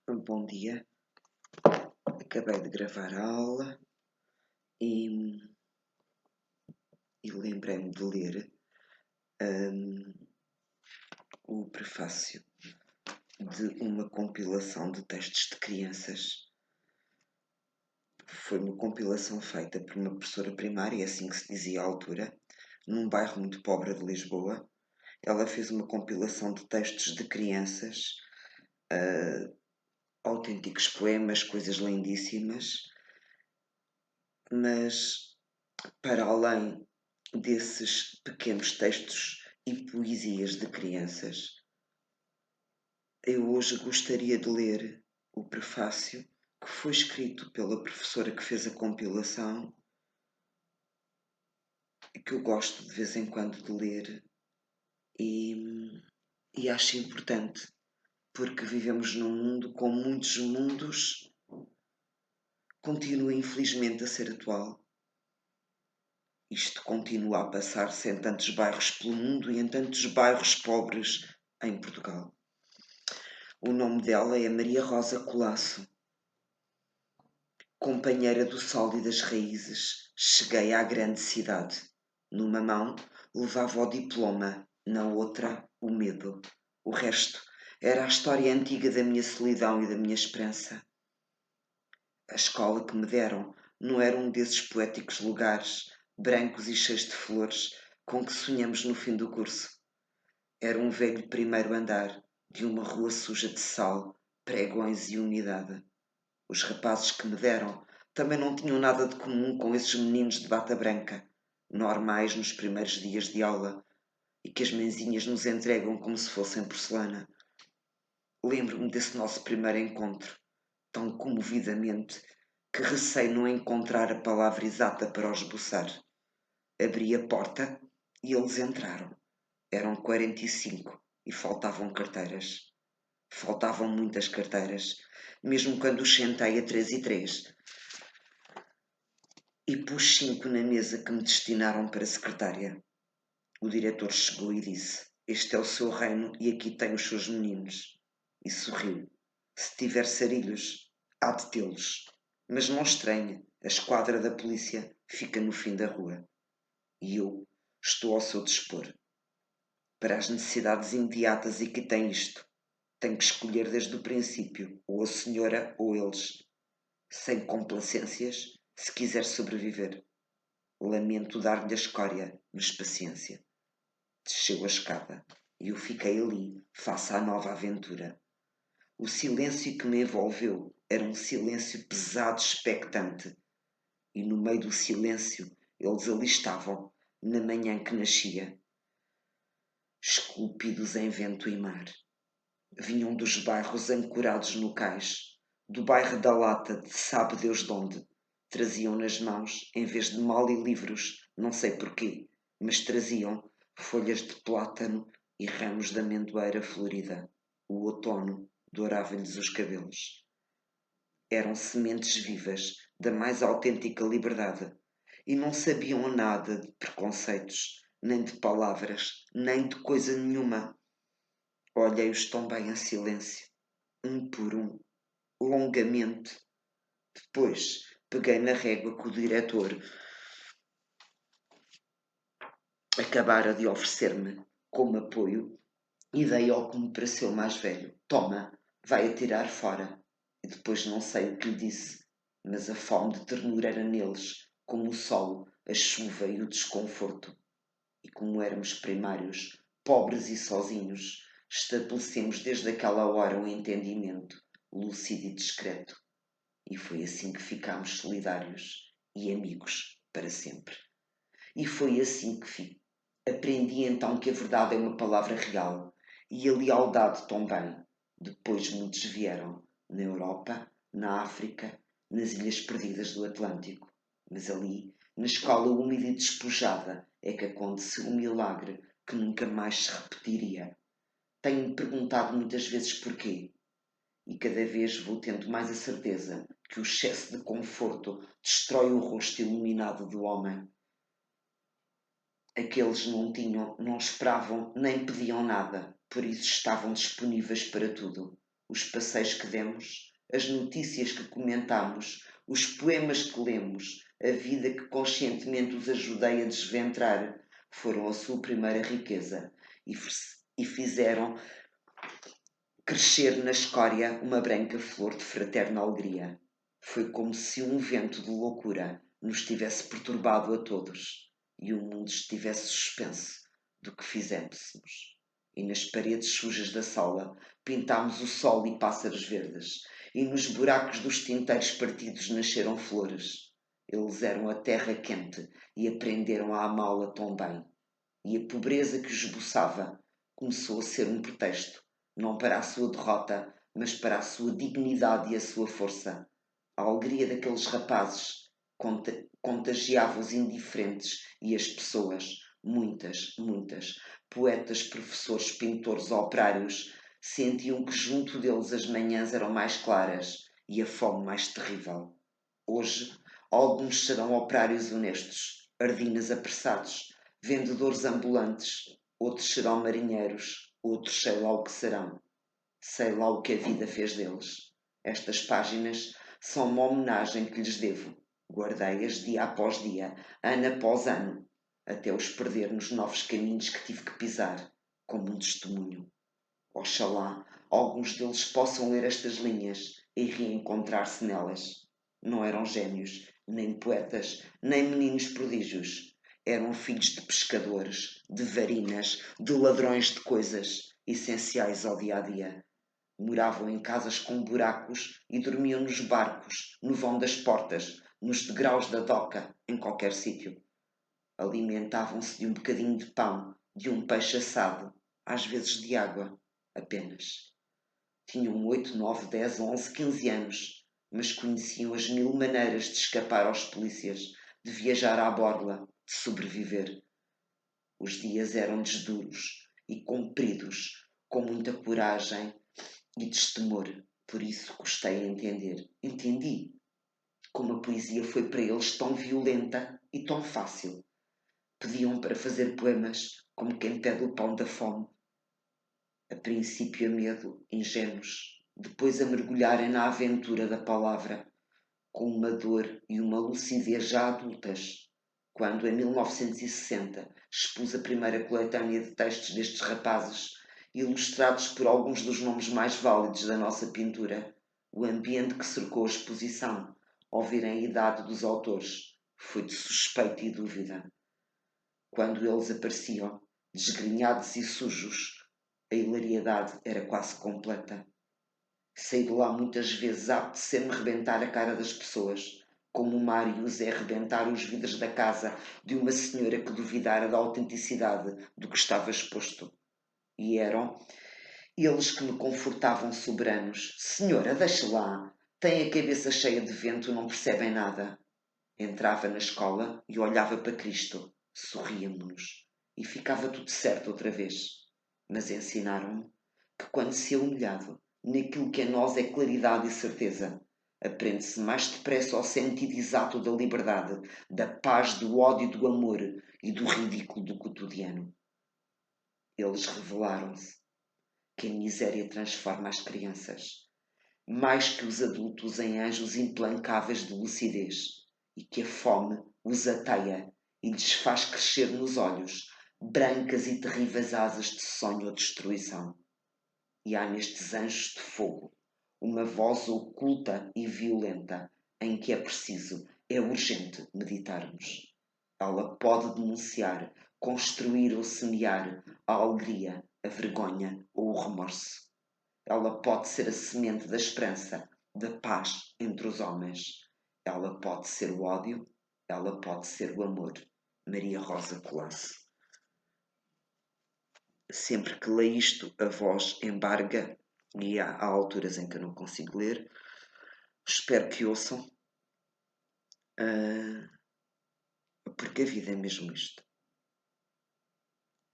Bom dia, acabei de gravar a aula e, lembrei-me de ler o prefácio de uma compilação de textos de crianças. Foi uma compilação feita por uma professora primária, assim que se dizia à altura, num bairro muito pobre de Lisboa. Ela fez uma compilação de textos de crianças, autênticos poemas, coisas lindíssimas, mas para além desses pequenos textos e poesias de crianças, eu hoje gostaria de ler o prefácio que foi escrito pela professora que fez a compilação e que eu gosto de vez em quando de ler e acho importante, porque vivemos num mundo como muitos mundos, continua infelizmente a ser atual. Isto continua a passar-se em tantos bairros pelo mundo e em tantos bairros pobres em Portugal. O nome dela é Maria Rosa Colasso. Companheira do sol e das raízes, cheguei à grande cidade. Numa mão levava o diploma, na outra o medo. O resto era a história antiga da minha solidão e da minha esperança. A escola que me deram não era um desses poéticos lugares, brancos e cheios de flores, com que sonhamos no fim do curso. Era um velho primeiro andar de uma rua suja de sal, pregões e umidade. Os rapazes que me deram também não tinham nada de comum com esses meninos de bata branca, normais nos primeiros dias de aula e que as mãezinhas nos entregam como se fossem porcelana. Lembro-me desse nosso primeiro encontro, tão comovidamente que receio não encontrar a palavra exata para os esboçar. Abri a porta e eles entraram. Eram 45 e faltavam carteiras. Faltavam muitas carteiras, mesmo quando os sentei a 3 e 3. E pus 5 na mesa que me destinaram para secretária. O diretor chegou e disse: "Este é o seu reino e aqui tem os seus meninos." E sorriu. "Se tiver sarilhos, há de tê-los. Mas não estranhe, a esquadra da polícia fica no fim da rua. E eu estou ao seu dispor. Para as necessidades imediatas e que tem isto, tenho que escolher desde o princípio, ou a senhora ou eles. Sem complacências, se quiser sobreviver. Lamento dar-lhe a escória, mas paciência." Desceu a escada e eu fiquei ali, face à nova aventura. O silêncio que me envolveu era um silêncio pesado, expectante. E no meio do silêncio eles ali estavam, na manhã que nascia. Esculpidos em vento e mar. Vinham dos bairros ancorados no cais, do bairro da Lata, de sabe Deus de onde. Traziam nas mãos, em vez de mal e livros, não sei porquê, mas traziam folhas de plátano e ramos de amendoeira florida. O outono dourava-lhes os cabelos. Eram sementes vivas da mais autêntica liberdade e não sabiam nada de preconceitos, nem de palavras, nem de coisa nenhuma. Olhei-os tão bem em silêncio, um por um, longamente. Depois peguei na régua que o diretor acabara de oferecer-me como apoio e dei ao que me pareceu mais velho: "Toma, vai atirar fora." E depois não sei o que lhe disse, mas a fome de ternura era neles, como o sol, a chuva e o desconforto. E como éramos primários, pobres e sozinhos, estabelecemos desde aquela hora um entendimento, lúcido e discreto. E foi assim que ficámos solidários e amigos para sempre. E foi assim que aprendi então que a verdade é uma palavra real e a lealdade também. Depois muitos vieram, na Europa, na África, nas ilhas perdidas do Atlântico. Mas ali, na escola úmida e despojada, é que aconteceu um milagre que nunca mais se repetiria. Tenho-me perguntado muitas vezes porquê. E cada vez vou tendo mais a certeza que o excesso de conforto destrói o rosto iluminado do homem. Aqueles não esperavam nem pediam nada, por isso estavam disponíveis para tudo. os passeios que demos, as notícias que comentamos, os poemas que lemos, a vida que conscientemente os ajudei a desventrar, foram a sua primeira riqueza e fizeram crescer na escória uma branca flor de fraterna alegria. Foi como se um vento de loucura nos tivesse perturbado a todos e o mundo estivesse suspenso do que fizéssemos. E nas paredes sujas da sala pintámos o sol e pássaros verdes, e nos buracos dos tinteiros partidos nasceram flores. Eles eram a terra quente e aprenderam a amá-la tão bem. E a pobreza que os esboçava começou a ser um pretexto, não para a sua derrota, mas para a sua dignidade e a sua força. A alegria daqueles rapazes contagiava os indiferentes e as pessoas, muitas, muitas, poetas, professores, pintores, operários, sentiam que junto deles as manhãs eram mais claras e a fome mais terrível. Hoje, alguns serão operários honestos, ardinas apressados, vendedores ambulantes, outros serão marinheiros, outros sei lá o que serão. Sei lá o que a vida fez deles. Estas páginas são uma homenagem que lhes devo. Guardei-as dia após dia, ano após ano, até os perder nos novos caminhos que tive que pisar, como um testemunho. Oxalá alguns deles possam ler estas linhas e reencontrar-se nelas. Não eram gênios, nem poetas, nem meninos prodígios. Eram filhos de pescadores, de varinas, de ladrões de coisas, essenciais ao dia-a-dia. Moravam em casas com buracos e dormiam nos barcos, no vão das portas, nos degraus da doca, em qualquer sítio. Alimentavam-se de um bocadinho de pão, de um peixe assado, às vezes de água, apenas. Tinham 8, 9, 10, 11, 15 anos, mas conheciam as 1000 maneiras de escapar aos polícias, de viajar à borla, de sobreviver. Os dias eram-lhes duros e compridos, com muita coragem e destemor. Por isso custei a entender. Entendi como a poesia foi para eles tão violenta e tão fácil. Pediam para fazer poemas como quem pede o pão da fome. A princípio a medo, ingênuos, depois a mergulharem na aventura da palavra, com uma dor e uma lucidez já adultas. Quando, em 1960, expus a primeira coletânea de textos destes rapazes, ilustrados por alguns dos nomes mais válidos da nossa pintura, o ambiente que cercou a exposição, ao virem a idade dos autores, foi de suspeita e dúvida. Quando eles apareciam, desgrenhados e sujos, a hilariedade era quase completa. Saí de lá muitas vezes a apetecer-me rebentar a cara das pessoas, como o Marius é arrebentar os vidros da casa de uma senhora que duvidara da autenticidade do que estava exposto. E eram eles que me confortavam soberanos. Senhora, deixe lá, tem a cabeça cheia de vento, não percebem nada. Entrava na escola e olhava para Cristo, sorríamos-nos, e ficava tudo certo outra vez. Mas ensinaram-me que quando se é humilhado naquilo que a nós é claridade e certeza, aprende-se mais depressa ao sentido exato da liberdade, da paz, do ódio, do amor e do ridículo do cotidiano. Eles revelaram-se que a miséria transforma as crianças, mais que os adultos em anjos implacáveis de lucidez, e que a fome os ateia e lhes faz crescer nos olhos brancas e terríveis asas de sonho ou destruição. E há nestes anjos de fogo uma voz oculta e violenta em que é preciso, é urgente meditarmos. Ela pode denunciar, construir ou semear a alegria, a vergonha ou o remorso. Ela pode ser a semente da esperança, da paz entre os homens. Ela pode ser o ódio, ela pode ser o amor. Maria Rosa Colasso. Sempre que leio isto, a voz embarga e há alturas em que eu não consigo ler. Espero que ouçam, porque a vida é mesmo isto.